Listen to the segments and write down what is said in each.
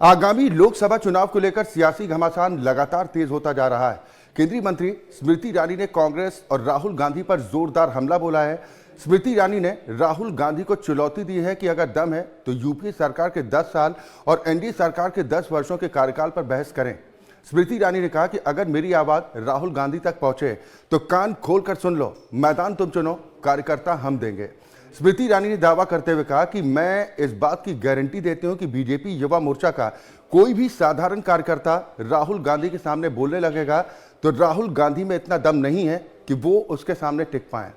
आगामी लोकसभा चुनाव को लेकर सियासी घमासान लगातार तेज होता जा रहा है। केंद्रीय मंत्री स्मृति ईरानी ने कांग्रेस और राहुल गांधी पर जोरदार हमला बोला है। स्मृति ईरानी ने राहुल गांधी को चुनौती दी है कि अगर दम है तो यूपीए सरकार के 10 साल और एनडीए सरकार के 10 वर्षों के कार्यकाल पर बहस करें। स्मृति ईरानी ने कहा कि अगर मेरी आवाज राहुल गांधी तक पहुंचे तो कान खोलकर सुन लो, मैदान तुम चुनो, कार्यकर्ता हम देंगे। स्मृति ईरानी ने दावा करते हुए कहा कि मैं इस बात की गारंटी देती हूं कि बीजेपी युवा मोर्चा का कोई भी साधारण कार्यकर्ता राहुल गांधी के सामने बोलने लगेगा तो राहुल गांधी में इतना दम नहीं है कि वो उसके सामने टिक पाए।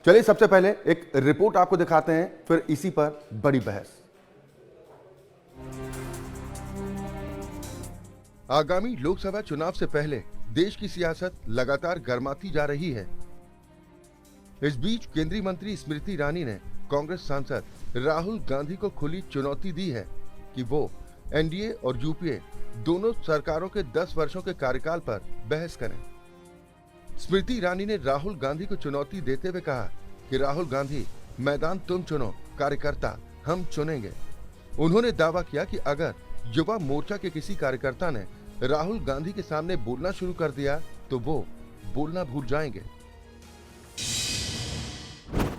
चलिए सबसे पहले एक रिपोर्ट आपको दिखाते हैं, फिर इसी पर बड़ी बहस। आगामी लोकसभा चुनाव से पहले देश की सियासत लगातार गर्माती जा रही है। इस बीच केंद्रीय मंत्री स्मृति ईरानी ने कांग्रेस सांसद राहुल गांधी को खुली चुनौती दी है कि वो एनडीए और यूपीए दोनों सरकारों के 10 वर्षों के कार्यकाल पर बहस करें। स्मृति ईरानी ने राहुल गांधी को चुनौती देते हुए कहा कि राहुल गांधी, मैदान तुम चुनो, कार्यकर्ता हम चुनेंगे। उन्होंने दावा किया कि अगर युवा मोर्चा के किसी कार्यकर्ता ने राहुल गांधी के सामने बोलना शुरू कर दिया तो वो बोलना भूल जाएंगे।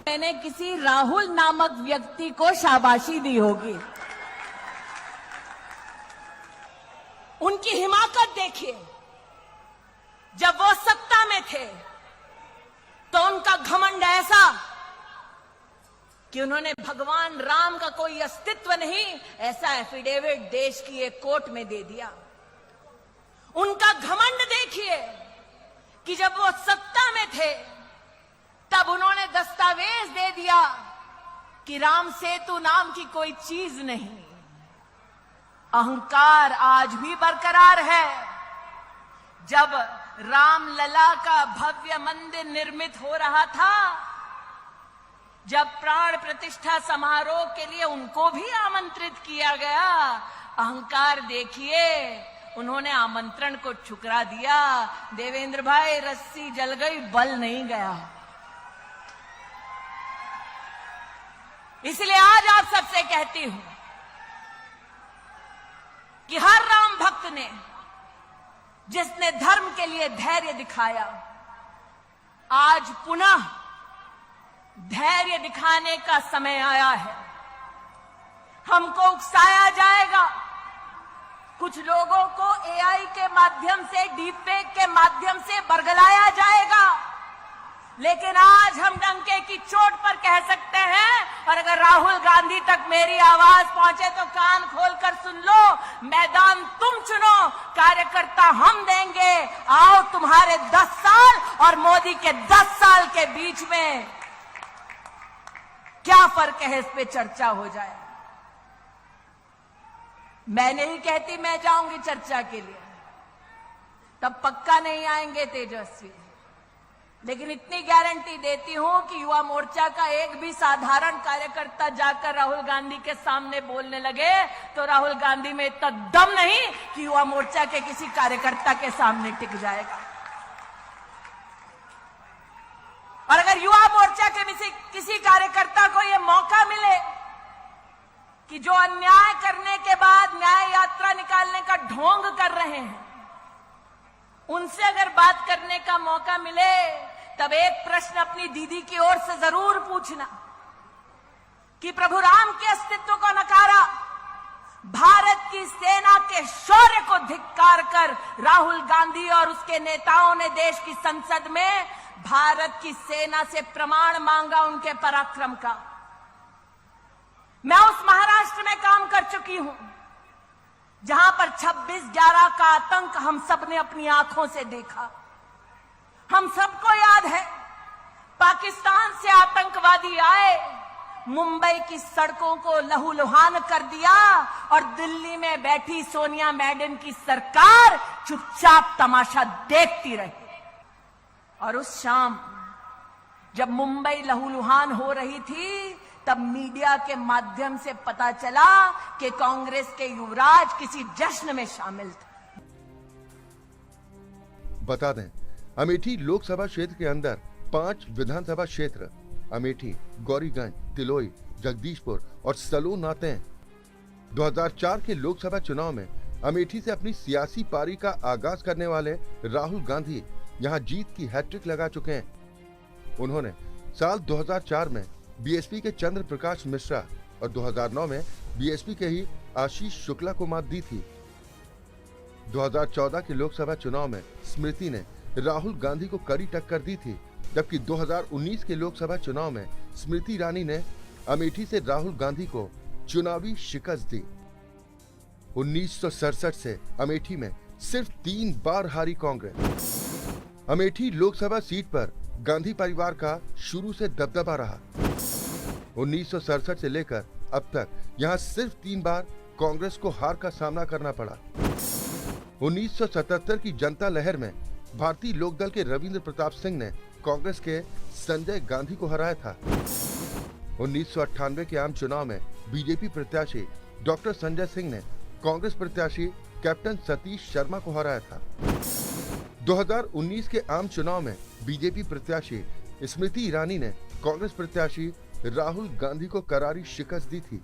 मैंने किसी राहुल नामक व्यक्ति को शाबाशी दी होगी। उनकी हिमाकत देखिए, जब वो सत्ता में थे तो उनका घमंड ऐसा कि उन्होंने भगवान राम का कोई अस्तित्व नहीं ऐसा एफिडेविट देश की एक कोर्ट में दे दिया। उनका घमंड देखिए कि जब वो सत्ता में थे तब उन्होंने दस्तावेज दे दिया कि राम सेतु नाम की कोई चीज नहीं। अहंकार आज भी बरकरार है। जब रामलला का भव्य मंदिर निर्मित हो रहा था, जब प्राण प्रतिष्ठा समारोह के लिए उनको भी आमंत्रित किया गया, अहंकार देखिए, उन्होंने आमंत्रण को ठुकरा दिया। देवेंद्र भाई, रस्सी जल गई, बल नहीं गया। इसलिए आज आप सबसे कहती हूं कि हर राम भक्त ने, जिसने धर्म के लिए धैर्य दिखाया, आज पुनः धैर्य दिखाने का समय आया है। हमको उकसाया जाएगा, कुछ लोगों को एआई के माध्यम से, डीपफेक के माध्यम से बरगलाया जाएगा, लेकिन आज हम डंके की चोट पर कह सकते हैं, और अगर राहुल गांधी तक मेरी आवाज पहुंचे तो कान खोलकर सुन लो, मैदान तुम चुनो, कार्यकर्ता हम देंगे। आओ, तुम्हारे 10 साल और मोदी के 10 साल के बीच में क्या फर्क है, इस पे चर्चा हो जाए। मैं नहीं कहती मैं जाऊंगी चर्चा के लिए, तब पक्का नहीं आएंगे तेजस्वी, लेकिन इतनी गारंटी देती हूं कि युवा मोर्चा का एक भी साधारण कार्यकर्ता जाकर राहुल गांधी के सामने बोलने लगे तो राहुल गांधी में इतना दम नहीं कि युवा मोर्चा के किसी कार्यकर्ता के सामने टिक जाएगा। और अगर युवा मोर्चा के किसी कार्यकर्ता को यह मौका मिले कि जो अन्याय करने के बाद न्याय यात्रा निकालने का ढोंग कर रहे हैं, उनसे अगर बात करने का मौका मिले, तब एक प्रश्न अपनी दीदी की ओर से जरूर पूछना कि प्रभु राम के अस्तित्व को नकारा, भारत की सेना के शौर्य को धिक्कार कर राहुल गांधी और उसके नेताओं ने देश की संसद में भारत की सेना से प्रमाण मांगा उनके पराक्रम का। मैं उस महाराष्ट्र में काम कर चुकी हूं जहां पर 26/11 का आतंक हम सब ने अपनी आंखों से देखा। हम सबको याद है, पाकिस्तान से आतंकवादी आए, मुंबई की सड़कों को लहूलुहान कर दिया और दिल्ली में बैठी सोनिया मैडम की सरकार चुपचाप तमाशा देखती रही। और उस शाम जब मुंबई लहूलुहान हो रही थी, तब मीडिया के माध्यम से पता चला कि कांग्रेस के युवराज किसी जश्न में शामिल थे। बता दें, अमेठी लोकसभा क्षेत्र के अंदर 5 विधानसभा क्षेत्र अमेठी, गौरीगंज, तिलोई, जगदीशपुर और सलोन आते हैं। 2004 के लोकसभा चुनाव में अमेठी से अपनी सियासी पारी का आगाज करने वाले राहुल गांधी यहां जीत की हैट्रिक लगा चुके हैं। उन्होंने साल 2004 में बीएसपी के चंद्र प्रकाश मिश्रा और 2009 में बीएसपी के ही आशीष शुक्ला को मात दी थी। 2014 के लोकसभा चुनाव में स्मृति ने राहुल गांधी को कड़ी टक्कर दी थी, जबकि 2019 के लोकसभा चुनाव में स्मृति ईरानी ने अमेठी से राहुल गांधी को चुनावी शिकस्त दी। 1967 से अमेठी में सिर्फ 3 बार हारी कांग्रेस। अमेठी लोकसभा सीट पर गांधी परिवार का शुरू से दबदबा रहा। 1967 से लेकर अब तक यहां सिर्फ 3 बार कांग्रेस को हार का सामना करना पड़ा। 1977 की जनता लहर में भारतीय लोकदल के रविंद्र प्रताप सिंह ने कांग्रेस के संजय गांधी को हराया था। 1998 के आम चुनाव में बीजेपी प्रत्याशी डॉक्टर संजय सिंह ने कांग्रेस प्रत्याशी कैप्टन सतीश शर्मा को हराया था। 2019 के आम चुनाव में बीजेपी प्रत्याशी स्मृति ईरानी ने कांग्रेस प्रत्याशी राहुल गांधी को करारी शिकस्त दी थी।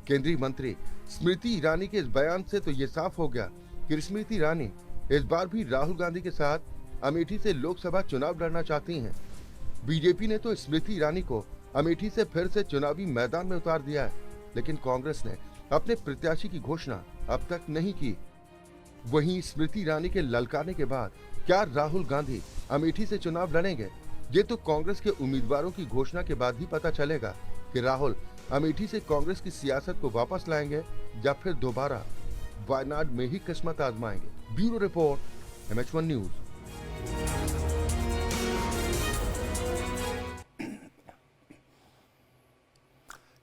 केंद्रीय मंत्री स्मृति ईरानी के इस बयान से तो ये साफ हो गया कि स्मृति ईरानी इस बार भी राहुल गांधी के साथ अमेठी से लोकसभा चुनाव लड़ना चाहती हैं। बीजेपी ने तो स्मृति ईरानी को अमेठी से फिर से चुनावी मैदान में उतार दिया है, लेकिन कांग्रेस ने अपने प्रत्याशी की घोषणा अब तक नहीं की। वहीं स्मृति ईरानी के ललकारने के बाद क्या राहुल गांधी अमेठी से चुनाव लड़ेंगे? ये तो कांग्रेस के उम्मीदवारों की घोषणा के बाद ही पता चलेगा कि राहुल अमेठी से कांग्रेस की सियासत को वापस लाएंगे या फिर दोबारा वायनाड में ही किस्मत आजमाएंगे। Bureau report, MH1 news.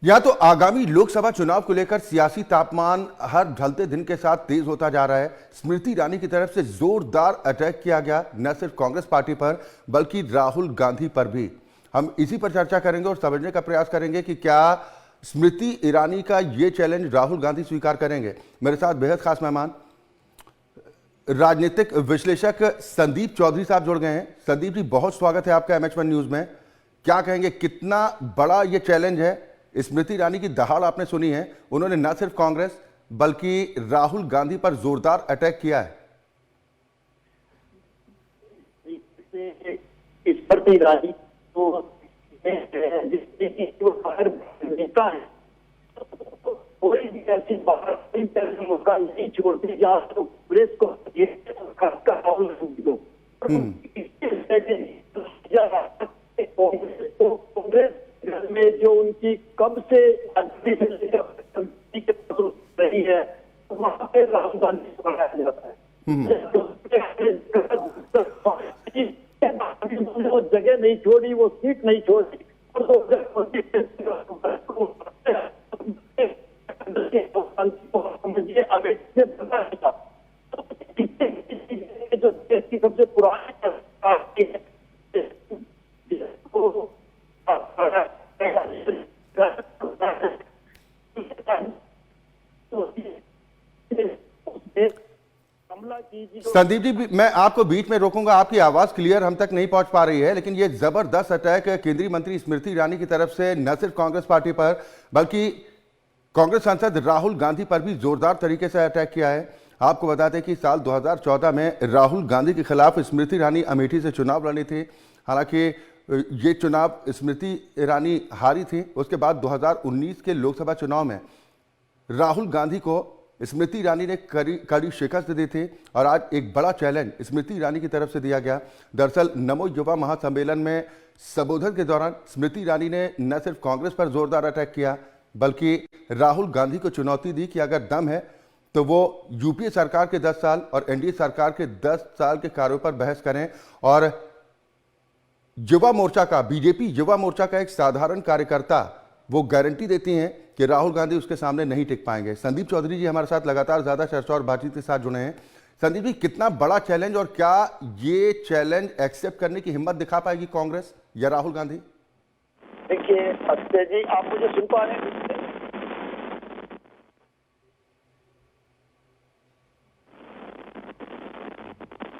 या तो आगामी लोकसभा चुनाव को लेकर सियासी तापमान हर ढलते दिन के साथ तेज होता जा रहा है। स्मृति ईरानी की तरफ से जोरदार अटैक किया गया, न सिर्फ कांग्रेस पार्टी पर बल्कि राहुल गांधी पर भी। हम इसी पर चर्चा करेंगे और समझने का प्रयास करेंगे कि क्या स्मृति ईरानी का ये चैलेंज राहुल गांधी स्वीकार करेंगे। मेरे साथ बेहद खास मेहमान राजनीतिक विश्लेषक संदीप चौधरी साहब जुड़ गए हैं। संदीप जी, बहुत स्वागत है आपका MH1 न्यूज में। क्या कहेंगे, कितना बड़ा ये चैलेंज है? स्मृति ईरानी की दहाड़ आपने सुनी है, उन्होंने न सिर्फ कांग्रेस बल्कि राहुल गांधी पर जोरदार अटैक किया है। स्मृति ईरानी तो नेता है, कोई भी ऐसी बाहर कोई मौका नहीं छोड़ती जहाँ तो प्रेस को कांग्रेस में जो उनकी कब से रही है वहाँ पे राहुल गांधी को बनाया जाता है। वो जगह नहीं छोड़ी, वो सीट नहीं छोड़ी, जो देश की सबसे पुरानी संदीप जी, मैं आपको बीच में रोकूंगा, आपकी आवाज क्लियर हम तक नहीं पहुंच पा रही है, लेकिन ये जबरदस्त अटैक केंद्रीय मंत्री स्मृति ईरानी की तरफ से न सिर्फ कांग्रेस पार्टी पर बल्कि कांग्रेस सांसद राहुल गांधी पर भी जोरदार तरीके से अटैक किया है। आपको बता दें कि साल 2014 में राहुल गांधी के खिलाफ स्मृति ईरानी अमेठी से चुनाव लड़ी थी। हालांकि ये चुनाव स्मृति ईरानी हारी थी। उसके बाद 2019 के लोकसभा चुनाव में राहुल गांधी को स्मृति ईरानी ने कड़ी शिकस्त दी थी और आज एक बड़ा चैलेंज स्मृति ईरानी की तरफ से दिया गया। दरअसल नमो युवा महासम्मेलन में संबोधन के दौरान स्मृति ईरानी ने न सिर्फ कांग्रेस पर जोरदार अटैक किया बल्कि राहुल गांधी को चुनौती दी कि अगर दम है तो वो यूपीए सरकार के 10 साल और एनडीए सरकार के 10 साल के कार्यों पर बहस करें। और युवा मोर्चा का, बीजेपी युवा मोर्चा का एक साधारण कार्यकर्ता वो गारंटी देती हैं कि राहुल गांधी उसके सामने नहीं टिक पाएंगे। संदीप चौधरी जी हमारे साथ लगातार ज्यादा चर्चा और बातचीत के साथ जुड़े हैं। संदीप जी, कितना बड़ा चैलेंज और क्या ये चैलेंज एक्सेप्ट करने की हिम्मत दिखा पाएगी कांग्रेस या राहुल गांधी? देखिए अक्षय जी, आप मुझे सुन पा रहे हैं?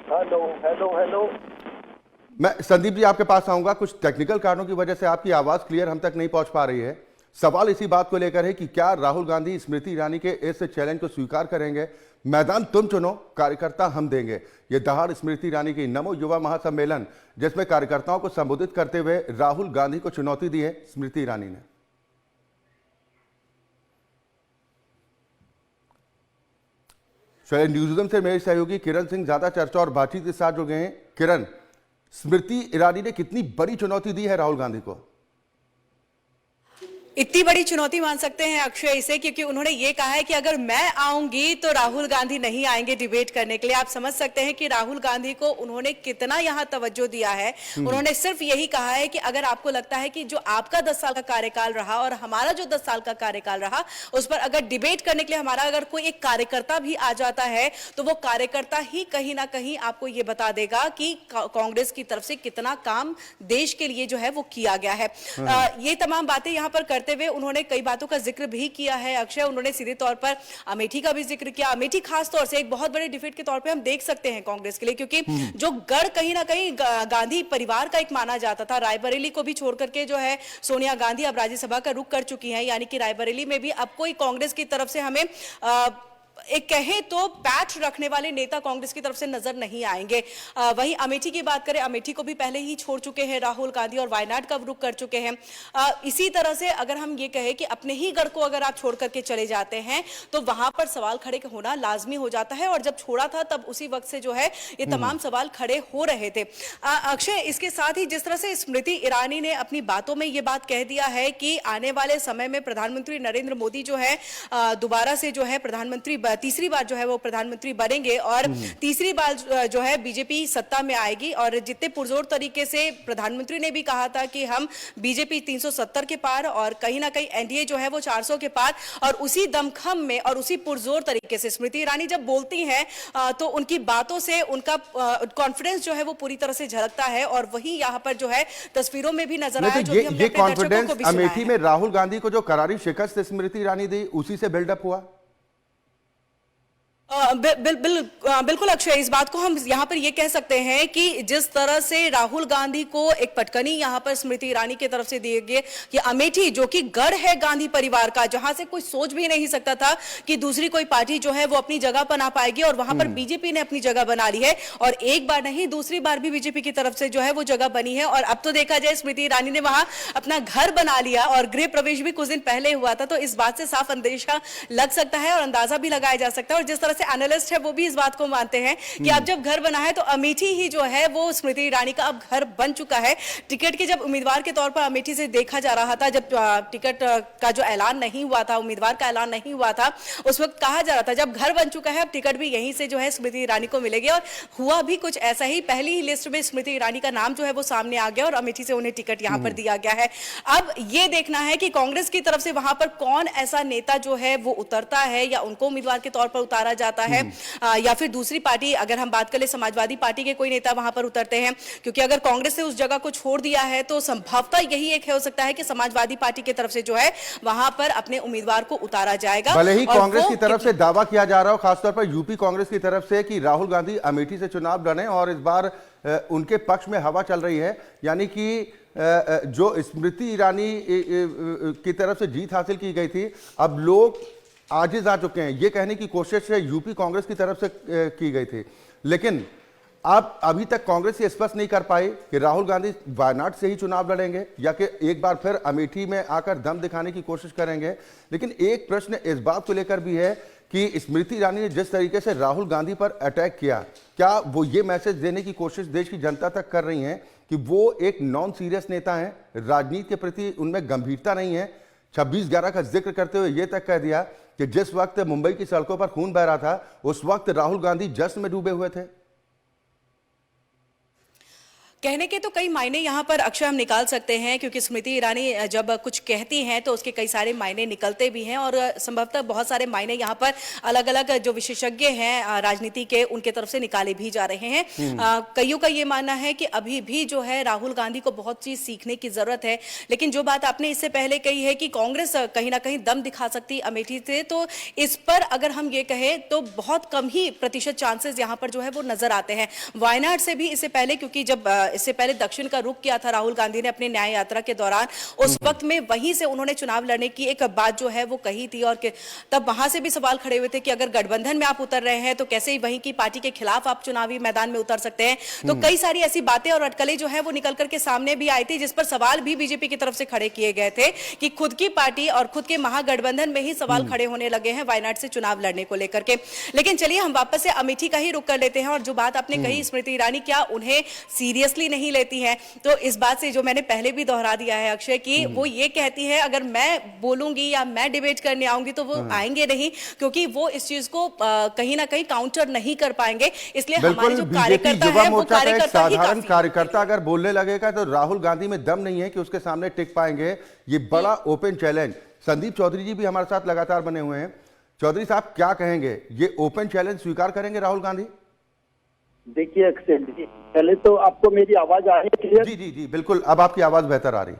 Hello hello hello. मैं संदीप जी आपके पास आऊंगा, कुछ टेक्निकल कारणों की वजह से आपकी आवाज क्लियर हम तक नहीं पहुंच पा रही है। सवाल इसी बात को लेकर है कि क्या राहुल गांधी स्मृति ईरानी के इस चैलेंज को स्वीकार करेंगे। मैदान तुम चुनो, कार्यकर्ता हम देंगे, ये दहाड़ स्मृति ईरानी की नमो युवा महासम्मेलन, जिसमें कार्यकर्ताओं को संबोधित करते हुए राहुल गांधी को चुनौती दी है स्मृति ईरानी ने। चलिए, न्यूज़रूम से मेरे सहयोगी किरण सिंह ज्यादा चर्चा और बातचीत के साथ जुड़ गए हैं। किरण, स्मृति ईरानी ने कितनी बड़ी चुनौती दी है राहुल गांधी को? इतनी बड़ी चुनौती मान सकते हैं अक्षय इसे, क्योंकि उन्होंने ये कहा है कि अगर मैं आऊंगी तो राहुल गांधी नहीं आएंगे डिबेट करने के लिए। आप समझ सकते हैं कि राहुल गांधी को उन्होंने कितना यहां तवज्जो दिया है। उन्होंने सिर्फ यही कहा है कि अगर आपको लगता है कि जो आपका 10 साल का कार्यकाल रहा और हमारा जो 10 साल का कार्यकाल रहा, उस पर अगर डिबेट करने के लिए हमारा अगर कोई एक कार्यकर्ता भी आ जाता है तो वो कार्यकर्ता ही कहीं ना कहीं आपको ये बता देगा कि कांग्रेस की तरफ से कितना काम देश के लिए जो है वो किया गया है। ये तमाम बातें यहां पर करते हुए उन्होंने कई बातों का जिक्र भी किया है अक्षय। उन्होंने सीधे तौर पर अमेठी का भी जिक्र किया। अमेठी खास तौर से एक बहुत बड़े डिफीट के तौर पे हम देख सकते हैं कांग्रेस के लिए, क्योंकि जो गढ़ कहीं ना कहीं गांधी परिवार का एक माना जाता था। रायबरेली को भी छोड़ करके जो है सोनिया गांधी अब राज्यसभा का रुख कर चुकी हैं, यानी कि रायबरेली में भी अब कोई कांग्रेस की तरफ से हमें एक कहे तो पैठ रखने वाले नेता कांग्रेस की तरफ से नजर नहीं आएंगे। वहीं अमेठी की बात करें, अमेठी को भी पहले ही छोड़ चुके हैं राहुल गांधी और वायनाड का रुख कर चुके हैं। इसी तरह से अगर हम ये कहें कि अपने ही गढ़ को अगर आप छोड़ करके चले जाते हैं तो वहां पर सवाल खड़े होना लाजमी हो जाता है, और जब छोड़ा था तब उसी वक्त से जो है ये तमाम सवाल खड़े हो रहे थे। अक्षय, इसके साथ ही जिस तरह से स्मृति ईरानी ने अपनी बातों में ये बात कह दिया है कि आने वाले समय में प्रधानमंत्री नरेंद्र मोदी जो है दोबारा से जो है प्रधानमंत्री तीसरी बार जो है वो प्रधानमंत्री बनेंगे और तीसरी बार जो है बीजेपी सत्ता में आएगी। और जितने पुरजोर तरीके से प्रधानमंत्री ने भी कहा था कि हम बीजेपी 370 के पार और कहीं ना कहीं एनडीए जो है वो 400 के पार, और उसी दमखम में और उसी पुरजोर तरीके से स्मृति ईरानी जब बोलती हैं तो उनकी बातों से उनका कॉन्फिडेंस जो है वो पूरी तरह से झलकता है, और वही यहाँ पर जो है तस्वीरों में भी नजर आया। ये कॉन्फिडेंस अमेठी में राहुल गांधी को जो करारी शिकस्त स्मृति ईरानी दी, उसी से बिल्डअप हुआ। बिल्कुल अक्षय, इस बात को हम यहाँ पर ये कह सकते हैं कि जिस तरह से राहुल गांधी को एक पटकनी यहाँ पर स्मृति ईरानी की तरफ से दी गई, ये अमेठी जो कि गढ़ है गांधी परिवार का, जहां से कोई सोच भी नहीं सकता था कि दूसरी कोई पार्टी जो है वो अपनी जगह बना पाएगी, और वहां पर बीजेपी ने अपनी जगह बना ली है, और एक बार नहीं दूसरी बार भी बीजेपी की तरफ से जो है वो जगह बनी है। और अब तो देखा जाए स्मृति ईरानी ने वहां अपना घर बना लिया और गृह प्रवेश भी कुछ दिन पहले हुआ था, तो इस बात से साफ अंदेशा लग सकता है और अंदाजा भी लगाया जा सकता है। और जिस तरह से एनालिस्ट है वो भी इस बात को मानते हैं कि अब जब घर बना है तो अमेठी ही जो है वो स्मृति ईरानी का अब घर बन चुका है। टिकट के जब उम्मीदवार के तौर पर अमेठी से देखा जा रहा था, जब टिकट का जो ऐलान नहीं हुआ था, उम्मीदवार का ऐलान नहीं हुआ था, उस वक्त कहा जा रहा था जब घर बन चुका है अब टिकट भी यहीं से जो है स्मृति ईरानी को मिलेगी, और हुआ भी कुछ ऐसा ही। पहली ही लिस्ट में स्मृति ईरानी का नाम जो है वो सामने आ गया और अमेठी से उन्हें टिकट यहां पर दिया गया है। अब ये देखना है कि कांग्रेस की तरफ से वहां पर कौन ऐसा नेता जो है वो उतरता है, या उनको उम्मीदवार के तौर पर उतारा जाता है, या फिर दूसरी पार्टी, अगर हम बात करें समाजवादी पार्टी के कोई नेता वहां पर उतरते हैं, क्योंकि अगर कांग्रेस ने उस जगह को छोड़ दिया है तो संभवतः यही एक हो सकता है कि समाजवादी पार्टी की तरफ से जो है वहां पर अपने उम्मीदवार को उतारा जाएगा। भले ही कांग्रेस की तरफ से दावा किया जा रहा हो, खासतौर पर यूपी कांग्रेस की तरफ से, कि राहुल गांधी अमेठी से चुनाव लड़े और इस बार उनके पक्ष में हवा चल रही है, यानी कि जो स्मृति ईरानी की तरफ से जीत हासिल की गई थी, अब लोग आजिज आ चुके हैं। ये कहने की कोशिश यूपी कांग्रेस की तरफ से की गई थी, लेकिन आप अभी तक कांग्रेस ये स्पष्ट नहीं कर पाई कि राहुल गांधी वायनाड से ही चुनाव लड़ेंगे या कि एक बार फिर अमेठी में आकर दम दिखाने की कोशिश करेंगे। लेकिन एक प्रश्न इस बात को लेकर भी है कि स्मृति ईरानी ने जिस तरीके से राहुल गांधी पर अटैक किया, क्या वो ये मैसेज देने की कोशिश देश की जनता तक कर रही हैं कि वो एक नॉन सीरियस नेता हैं, राजनीति के प्रति उनमें गंभीरता नहीं है? 26/11 का जिक्र करते हुए ये तक कह दिया कि जिस वक्त मुंबई की सड़कों पर खून बह रहा था, उस वक्त राहुल गांधी जश्न में डूबे हुए थे। कहने के तो कई मायने यहाँ पर अक्षय हम निकाल सकते हैं, क्योंकि स्मृति ईरानी जब कुछ कहती हैं तो उसके कई सारे मायने निकलते भी हैं, और संभवतः बहुत सारे मायने यहाँ पर अलग अलग जो विशेषज्ञ हैं राजनीति के उनके तरफ से निकाले भी जा रहे हैं। कईयों का ये मानना है कि अभी भी जो है राहुल गांधी को बहुत चीज सीखने की जरूरत है, लेकिन जो बात आपने इससे पहले कही है कि कांग्रेस कहीं ना कहीं दम दिखा सकती अमेठी से, तो इस पर अगर हम ये कहें तो बहुत कम ही प्रतिशत चांसेस यहाँ पर जो है वो नजर आते हैं। वायनाड से भी इससे पहले, क्योंकि जब इससे पहले दक्षिण का रुख किया था राहुल गांधी ने अपनी न्याय यात्रा के दौरान, उस वक्त में वहीं से उन्होंने चुनाव लड़ने की एक बात जो है वो कही थी। और तब वहां से भी सवाल खड़े हुए थे कि अगर गठबंधन में आप उतर रहे हैं तो कैसे ही वहीं की पार्टी के खिलाफ आप चुनावी मैदान में उतर सकते हैं। तो कई सारी ऐसी बातें और अटकलें जो है वो निकल करके सामने भी आई थी, जिस पर सवाल भी बीजेपी की तरफ से खड़े किए गए थे कि खुद की पार्टी और खुद के महागठबंधन में ही सवाल खड़े होने लगे हैं वायनाड से चुनाव लड़ने को लेकर के। लेकिन चलिए हम वापस से अमेठी का ही रुख कर लेते हैं। और जो बात आपने कही स्मृति ईरानी क्या उन्हें सीरियसली नहीं लेती है, तो इस बात से जो मैंने पहले भी दोहरा दिया है अक्षय कि वो ये कहती है अगर मैं बोलूंगी या मैं डिबेट करने आऊंगी तो वो आएंगे नहीं, क्योंकि वो इस चीज को कहीं ना कहीं काउंटर नहीं कर पाएंगे। इसलिए हमारे जो कार्यकर्ता है वो कार्यकर्ता ही साधारण काफी कार्यकर्ता अगर बोलने लगेगा तो राहुल गांधी में दम नहीं है कि उसके सामने टिक पाएंगे। ये बड़ा ओपन चैलेंज। संदीप चौधरी जी भी हमारे साथ लगातार बने हुए हैं। चौधरी साहब क्या कहेंगे, ये ओपन चैलेंज स्वीकार करेंगे राहुल गांधी? देखिए अक्षय जी, पहले तो आपको मेरी आवाज आ रही है क्लियर? जी जी जी बिल्कुल, अब आपकी आवाज बेहतर आ रही।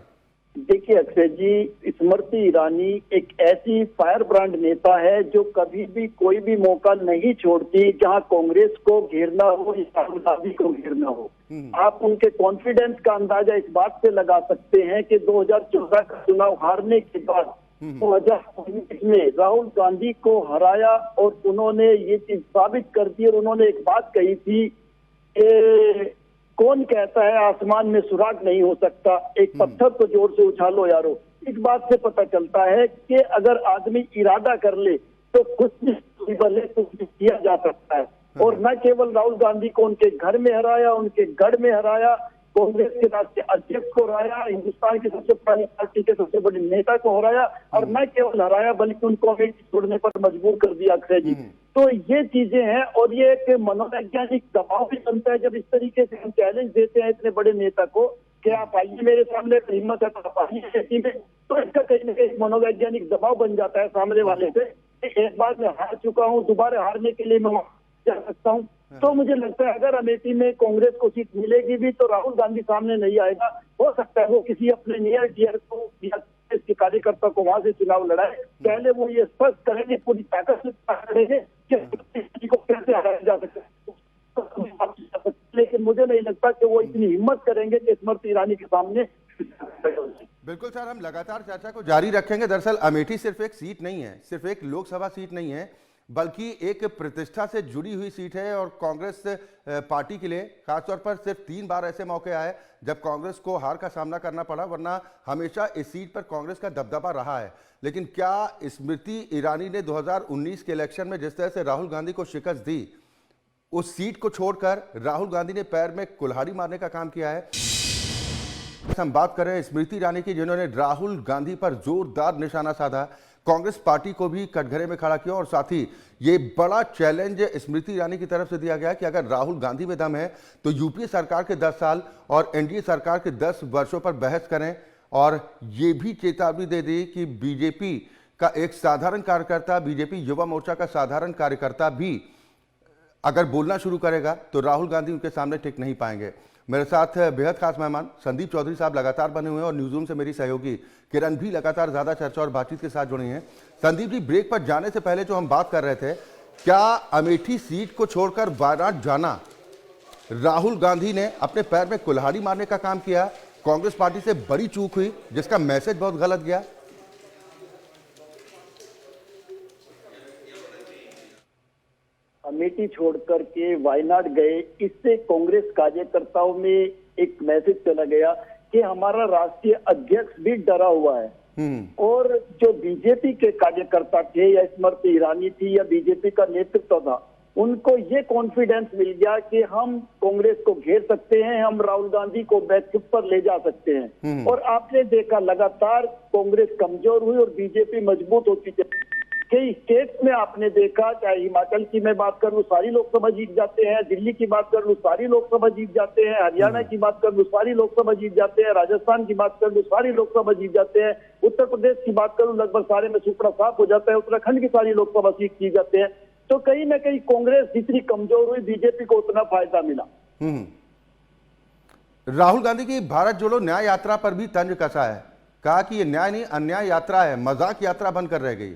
देखिए अक्षय जी, स्मृति ईरानी एक ऐसी फायर ब्रांड नेता है जो कभी भी कोई भी मौका नहीं छोड़ती जहां कांग्रेस को घेरना हो या राहुल गांधी को घेरना हो। आप उनके कॉन्फिडेंस का अंदाजा इस बात से लगा सकते हैं कि 2014 का चुनाव हारने के बाद 2019 में राहुल गांधी को हराया और उन्होंने ये चीज साबित कर दी। और उन्होंने एक बात कही थी कि कौन कहता है आसमान में सुराग नहीं हो सकता, एक पत्थर को जोर से उछालो यारो। इस बात से पता चलता है कि अगर आदमी इरादा कर ले तो कुछ भी कुछ भी किया जा सकता है। और न केवल राहुल गांधी को उनके घर में हराया, उनके गढ़ में हराया, कांग्रेस के राष्ट्रीय अध्यक्ष को हराया, हिंदुस्तान की सबसे पुरानी पार्टी के सबसे बड़े नेता को हराया, और न केवल हराया बल्कि उनको अमेठी छोड़ने पर मजबूर कर दिया अक्षय जी। तो ये चीजें हैं और ये एक मनोवैज्ञानिक दबाव भी बनता है जब इस तरीके से हम चैलेंज देते हैं इतने बड़े नेता को कि आप आइए मेरे सामने, हिम्मत है तो आप आइए में। तो इसका कहीं ना कहीं मनोवैज्ञानिक दबाव बन जाता है सामने वाले से। एक बार मैं हार चुका हूँ, दोबारा हारने के लिए मैं जा सकता हूँ। तो मुझे लगता है अगर अमेठी में कांग्रेस को सीट मिलेगी भी तो राहुल गांधी सामने नहीं आएगा। हो सकता है वो किसी अपने नियर डियर को या इसके कार्यकर्ता को वहां से चुनाव लड़ाए। पहले वो ये स्पष्ट करेंगे, पूरी ताकत से करेंगे कि को कैसे हराया जा सकता है। लेकिन मुझे नहीं लगता कि वो इतनी हिम्मत करेंगे कि स्मृति ईरानी के सामने। बिल्कुल सर, हम लगातार चर्चा को जारी रखेंगे। दरअसल अमेठी सिर्फ एक सीट नहीं है, सिर्फ एक लोकसभा सीट नहीं है, बल्कि एक प्रतिष्ठा से जुड़ी हुई सीट है। और कांग्रेस पार्टी के लिए खासतौर पर सिर्फ 3 बार ऐसे मौके आए जब कांग्रेस को हार का सामना करना पड़ा, वरना हमेशा इस सीट पर कांग्रेस का दबदबा रहा है। लेकिन क्या स्मृति ईरानी ने 2019 के इलेक्शन में जिस तरह से राहुल गांधी को शिकस्त दी, उस सीट को छोड़कर राहुल गांधी ने पैर में कुल्हाड़ी मारने का काम किया है? हम बात कर रहे हैं स्मृति ईरानी की, जिन्होंने राहुल गांधी पर जोरदार निशाना साधा, कांग्रेस पार्टी को भी कटघरे में खड़ा किया। और साथ ही ये बड़ा चैलेंज स्मृति ईरानी की तरफ से दिया गया कि अगर राहुल गांधी में दम है तो यूपीए सरकार के 10 साल और एनडीए सरकार के 10 वर्षों पर बहस करें। और ये भी चेतावनी दे दी कि बीजेपी का एक साधारण कार्यकर्ता, बीजेपी युवा मोर्चा का साधारण कार्यकर्ता भी अगर बोलना शुरू करेगा तो राहुल गांधी उनके सामने टिक नहीं पाएंगे। मेरे साथ बेहद खास मेहमान संदीप चौधरी साहब लगातार बने हुए हैं और न्यूज़रूम से मेरी सहयोगी किरण भी लगातार ज़्यादा चर्चा और बातचीत के साथ जुड़ी हैं। संदीप जी, ब्रेक पर जाने से पहले जो हम बात कर रहे थे, क्या अमेठी सीट को छोड़कर वायनाड जाना राहुल गांधी ने अपने पैर में कुल्हाड़ी मारने का काम किया? कांग्रेस पार्टी से बड़ी चूक हुई जिसका मैसेज बहुत गलत गया। अमेठी छोड़कर के वायनाड गए, इससे कांग्रेस कार्यकर्ताओं में एक मैसेज चला गया कि हमारा राष्ट्रीय अध्यक्ष भी डरा हुआ है। और जो बीजेपी के कार्यकर्ता थे या स्मृति ईरानी थी या बीजेपी का नेतृत्व था, उनको ये कॉन्फिडेंस मिल गया कि हम कांग्रेस को घेर सकते हैं, हम राहुल गांधी को बैकफुट पर ले जा सकते हैं। और आपने देखा लगातार कांग्रेस कमजोर हुई और बीजेपी मजबूत होती चली। कई स्टेट्स में आपने देखा, चाहे हिमाचल की मैं बात कर लूं सारी लोकसभा जीत जाते हैं, दिल्ली की बात कर लूं सारी लोकसभा जीत जाते हैं, हरियाणा की बात कर लूं सारी लोकसभा जीत जाते हैं, राजस्थान की बात कर लूं सारी लोकसभा जीत जाते हैं, उत्तर प्रदेश की बात करूं लगभग सारे में सुपड़ा साफ हो जाता है, उत्तराखंड की सारी लोकसभा सीट जीत जाते हैं। तो कहीं ना कहीं कांग्रेस जितनी कमजोर हुई, बीजेपी को उतना फायदा मिला। राहुल गांधी की भारत जोड़ो न्याय यात्रा पर भी तंज कसा है, कहा कि ये न्याय नहीं अन्याय यात्रा है, मजाक यात्रा बनकर रह गई।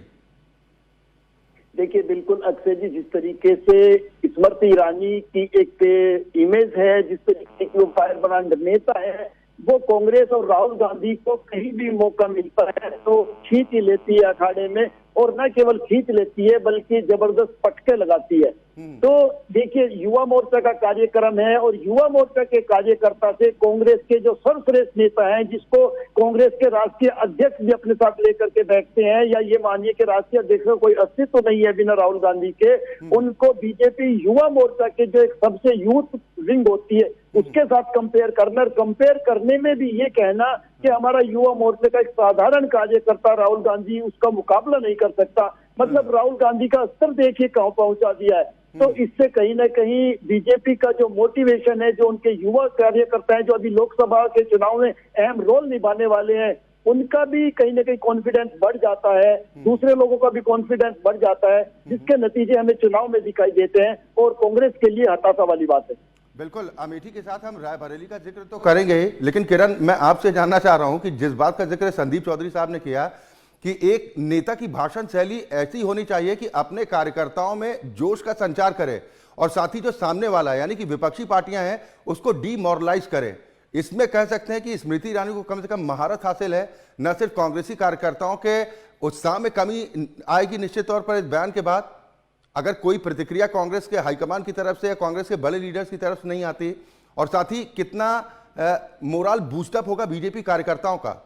देखिए बिल्कुल अक्षय जी, जिस तरीके से स्मृति ईरानी की एक इमेज है, जिस तरीके की वो फायर ब्रांड नेता है, वो कांग्रेस और राहुल गांधी को कहीं भी मौका मिलता है तो खींच ही लेती है अखाड़े में, और न केवल खींच लेती है बल्कि जबरदस्त पटके लगाती है। तो देखिए युवा मोर्चा का कार्यक्रम है और युवा मोर्चा के कार्यकर्ता से कांग्रेस के जो सर्वश्रेष्ठ नेता हैं, जिसको कांग्रेस के राष्ट्रीय अध्यक्ष भी अपने साथ लेकर के बैठते हैं, या ये मानिए कि राष्ट्रीय अध्यक्ष का कोई अस्तित्व तो नहीं है बिना राहुल गांधी के, उनको बीजेपी युवा मोर्चा के जो एक सबसे यूथ विंग होती है उसके साथ कंपेयर करना, और कंपेयर करने में भी ये कहना कि हमारा युवा मोर्चे का एक साधारण कार्यकर्ता राहुल गांधी उसका मुकाबला नहीं कर सकता, मतलब राहुल गांधी का स्तर देखिए कहां पहुंचा दिया है। तो इससे कहीं ना कहीं बीजेपी का जो मोटिवेशन है, जो उनके युवा कार्यकर्ता हैं जो अभी लोकसभा के चुनाव में अहम रोल निभाने वाले हैं, उनका भी कहीं ना कहीं कॉन्फिडेंस बढ़ जाता है, दूसरे लोगों का भी कॉन्फिडेंस बढ़ जाता है, जिसके नतीजे हमें चुनाव में दिखाई देते हैं और कांग्रेस के लिए हताशा वाली बात है। बिल्कुल, अमेठी के साथ हम रायबरेली का जिक्र तो करेंगे, लेकिन किरण, मैं आपसे जानना चाह रहा हूं कि जिस बात का जिक्र संदीप चौधरी साहब ने किया कि एक नेता की भाषण शैली ऐसी होनी चाहिए कि अपने कार्यकर्ताओं में जोश का संचार करे और साथ ही जो सामने वाला यानी कि विपक्षी पार्टियां हैं उसको डीमोरलाइज करे। इसमें कह सकते हैं कि स्मृति ईरानी को कम से कम महारत हासिल है। न सिर्फ कांग्रेसी कार्यकर्ताओं के उत्साह में कमी आएगी निश्चित तौर पर इस बयान के बाद, अगर कोई प्रतिक्रिया कांग्रेस के हाईकमान की तरफ से या कांग्रेस के बड़े लीडर्स की तरफ से नहीं आती, और साथ ही कितना मोरल बूस्टअप होगा बीजेपी कार्यकर्ताओं का।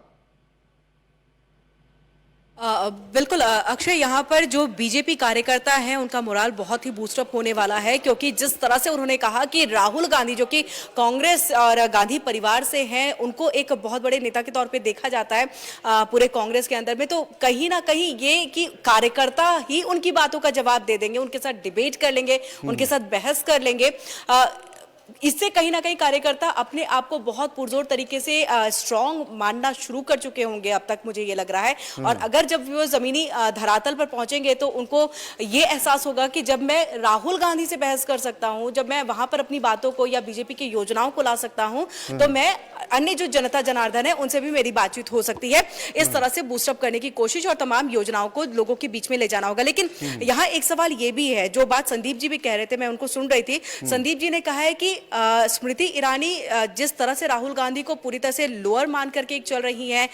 बिल्कुल अक्षय, यहाँ पर जो बीजेपी कार्यकर्ता हैं उनका मोराल बहुत ही बूस्टअप होने वाला है, क्योंकि जिस तरह से उन्होंने कहा कि राहुल गांधी जो कि कांग्रेस और गांधी परिवार से हैं, उनको एक बहुत बड़े नेता के तौर पे देखा जाता है पूरे कांग्रेस के अंदर में, तो कहीं ना कहीं ये कि कार्यकर्ता ही उनकी बातों का जवाब दे देंगे, उनके साथ डिबेट कर लेंगे, उनके साथ बहस कर लेंगे, इससे कहीं ना कहीं कार्यकर्ता अपने आप को बहुत पुरजोर तरीके से स्ट्रांग मानना शुरू कर चुके होंगे अब तक, मुझे ये लग रहा है। और अगर जब वो जमीनी धरातल पर पहुंचेंगे तो उनको ये एहसास होगा कि जब मैं राहुल गांधी से बहस कर सकता हूं, जब मैं वहां पर अपनी बातों को या बीजेपी की योजनाओं को ला सकता हूं, तो मैं अन्य जो जनता जनार्दन है उनसे भी मेरी बातचीत हो सकती है। इस तरह से बूस्टअप करने की कोशिश और तमाम योजनाओं को लोगों के बीच में ले जाना होगा। लेकिन यहाँ एक सवाल ये भी है, जो बात संदीप जी भी कह रहे थे, मैं उनको सुन रही थी। संदीप जी ने कहा है कि स्मृति ईरानी जिस तरह से राहुल गांधी को पूरी तरह से लोअर मान करके चल रही हैं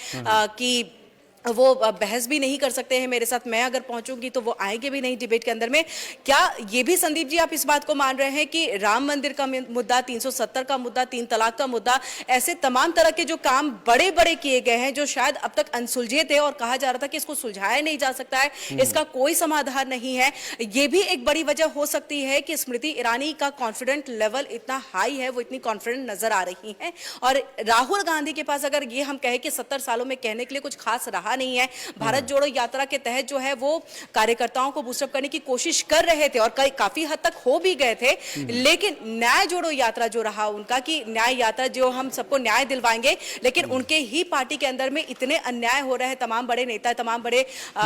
कि वो बहस भी नहीं कर सकते हैं मेरे साथ, मैं अगर पहुंचूंगी तो वो आएंगे भी नहीं डिबेट के अंदर में, क्या ये भी संदीप जी आप इस बात को मान रहे हैं कि राम मंदिर का मुद्दा, 370 का मुद्दा, 3 तलाक का मुद्दा, ऐसे तमाम तरह के जो काम बड़े बड़े किए गए हैं जो शायद अब तक अनसुलझे थे और कहा जा रहा था कि इसको सुलझाया नहीं जा सकता है, इसका कोई समाधान नहीं है, ये भी एक बड़ी वजह हो सकती है कि स्मृति ईरानी का कॉन्फिडेंट लेवल इतना हाई है, वो इतनी कॉन्फिडेंट नजर आ रही है, और राहुल गांधी के पास अगर ये हम कहें कि 70 सालों में कहने के लिए कुछ खास रहा नहीं है। भारत जोड़ो यात्रा के तहत जो है वो कार्यकर्ताओं को बूस्टअप करने की कोशिश कर रहे थे और काफी हद तक हो भी गए थे, लेकिन न्याय जोड़ो यात्रा जो रहा उनका, कि न्याय यात्रा जो हम सबको न्याय दिलवाएंगे, लेकिन उनके ही पार्टी के अंदर में इतने अन्याय हो रहे हैं, तमाम बड़े नेता, तमाम बड़े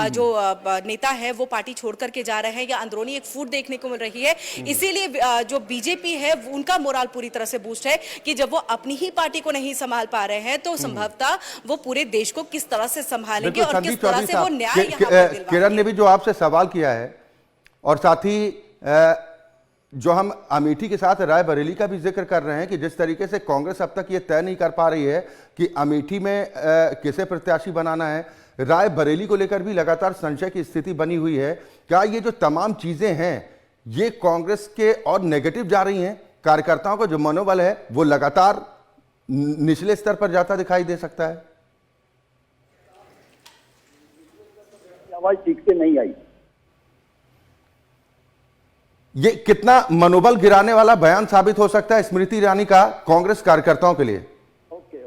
जो नेता है वो पार्टी छोड़ करके जा रहे हैं, या अंदरूनी एक फूट देखने को मिल रही है। इसीलिए जो बीजेपी है उनका मोराल पूरी तरह से बूस्ट है कि जब वो अपनी ही पार्टी को नहीं संभाल पा रहे हैं तो संभवतः वो पूरे देश को किस तरह से संभालेंगे और किस तरह से वो न्याय यहाँ पर दिलवाएंगे। किरण ने भी जो आपसे सवाल किया है, और साथ ही जो हम अमेठी के साथ रायबरेली का भी जिक्र कर रहे हैं कि जिस तरीके से कांग्रेस अब तक ये तय नहीं कर पा रही है कि अमेठी में किसे प्रत्याशी बनाना है, रायबरेली को लेकर भी लगातार संशय की स्थिति बनी हुई है। क्या ये जो तमाम चीजें हैं ये कांग्रेस के और नेगेटिव जा रही हैं? कार्यकर्ताओं का जो मनोबल है वो लगातार निचले स्तर पर जाता दिखाई दे सकता है। आवाज ठीक से नहीं आई। ये कितना मनोबल गिराने वाला बयान साबित हो सकता है स्मृति ईरानी का कांग्रेस कार्यकर्ताओं के लिए? ओके,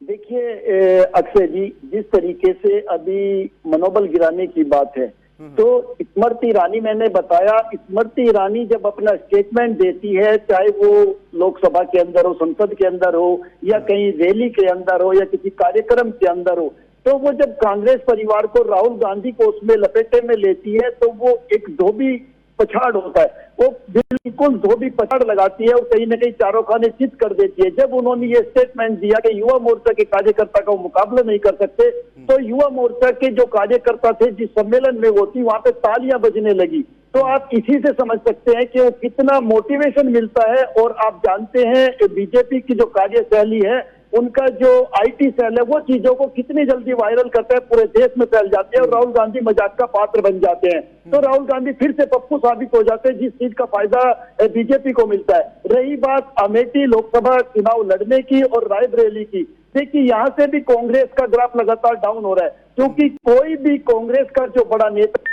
देखिए अक्षय जी, जिस तरीके से अभी मनोबल गिराने की बात है, तो स्मृति ईरानी, मैंने बताया, स्मृति ईरानी जब अपना स्टेटमेंट देती है, चाहे वो लोकसभा के अंदर हो, संसद के अंदर हो, या कहीं रैली के अंदर हो, या किसी कार्यक्रम के अंदर हो, तो वो जब कांग्रेस परिवार को, राहुल गांधी को उसमें लपेटे में लेती है, तो वो एक धोबी पछाड़ होता है, वो बिल्कुल धोबी पछाड़ लगाती है और कहीं ना कहीं चारों खाने चित कर देती है। जब उन्होंने ये स्टेटमेंट दिया कि युवा मोर्चा के कार्यकर्ता का वो मुकाबला नहीं कर सकते, तो युवा मोर्चा के जो कार्यकर्ता थे जिस सम्मेलन में वो थी, वहां पे तालियां बजने लगी। तो आप इसी से समझ सकते हैं कि वो कितना मोटिवेशन मिलता है। और आप जानते हैं बीजेपी की जो कार्यशैली है, उनका जो आईटी सेल है, वो चीजों को कितनी जल्दी वायरल करता है, पूरे देश में फैल जाते हैं और राहुल गांधी मजाक का पात्र बन जाते हैं। तो राहुल गांधी फिर से पप्पू साबित हो जाते हैं, जिस चीज का फायदा बीजेपी को मिलता है। रही बात अमेठी लोकसभा चुनाव लड़ने की और रायबरेली की, देखिए यहाँ से भी कांग्रेस का ग्राफ लगातार डाउन हो रहा है, क्योंकि कोई भी कांग्रेस का जो बड़ा नेता,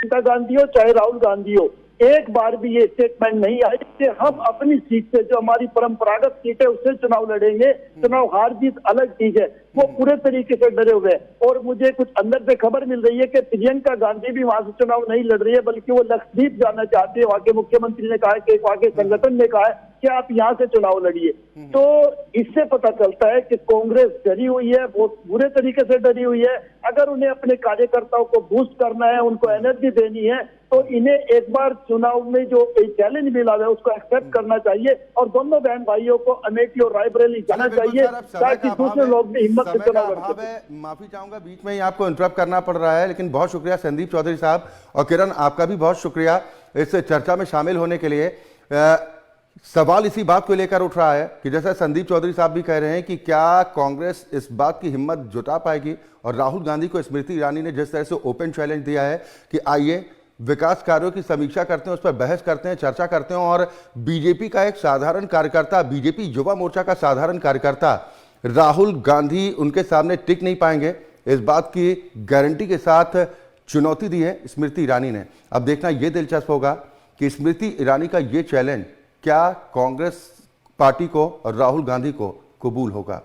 प्रियंका गांधी हो चाहे राहुल गांधी हो, एक बार भी ये स्टेटमेंट नहीं आई कि हम अपनी सीट से, जो हमारी परंपरागत सीट है, उससे चुनाव लड़ेंगे। चुनाव हार जीत अलग चीज है, वो पूरे तरीके से डरे हुए हैं। और मुझे कुछ अंदर से खबर मिल रही है कि प्रियंका गांधी भी वहां से चुनाव नहीं लड़ रही है, बल्कि वो लक्षद्वीप जाना चाहती है। वहां के मुख्यमंत्री ने कहा है कि वहां के संगठन ने कहा है कि आप यहाँ से चुनाव लड़िए। तो इससे पता चलता है कि कांग्रेस डरी हुई है, बहुत बुरे तरीके से डरी हुई है। अगर उन्हें अपने कार्यकर्ताओं को बूस्ट करना है, उनको एनर्जी देनी है, तो इन्हें एक बार चुनाव में जो चैलेंज मिला है उसको एक्सेप्ट करना चाहिए और दोनों बहन भाइयों को अमेठी और रायबरेली जाना चाहिए, ताकि दूसरे लोग भी हिम्मत से चुनाव लड़ सकें। माफी चाहूंगा, बीच में ही आपको इंटरप्ट करना पड़ रहा है, लेकिन बहुत शुक्रिया संदीप चौधरी साहब। और किरण, आपका भी बहुत शुक्रिया इस चर्चा में शामिल होने के लिए। सवाल इसी बात को लेकर उठ रहा है कि जैसा संदीप चौधरी साहब भी कह रहे हैं कि क्या कांग्रेस इस बात की हिम्मत जुटा पाएगी, और राहुल गांधी को स्मृति ईरानी ने जिस तरह से ओपन चैलेंज दिया है कि आइए विकास कार्यों की समीक्षा करते हैं, उस पर बहस करते हैं, चर्चा करते हैं, और बीजेपी का एक साधारण कार्यकर्ता, बीजेपी युवा मोर्चा का साधारण कार्यकर्ता राहुल गांधी उनके सामने टिक नहीं पाएंगे, इस बात की गारंटी के साथ चुनौती दी है स्मृति ईरानी ने। अब देखना यह दिलचस्प होगा कि स्मृति ईरानी का ये चैलेंज क्या कांग्रेस पार्टी को और राहुल गांधी को कबूल होगा।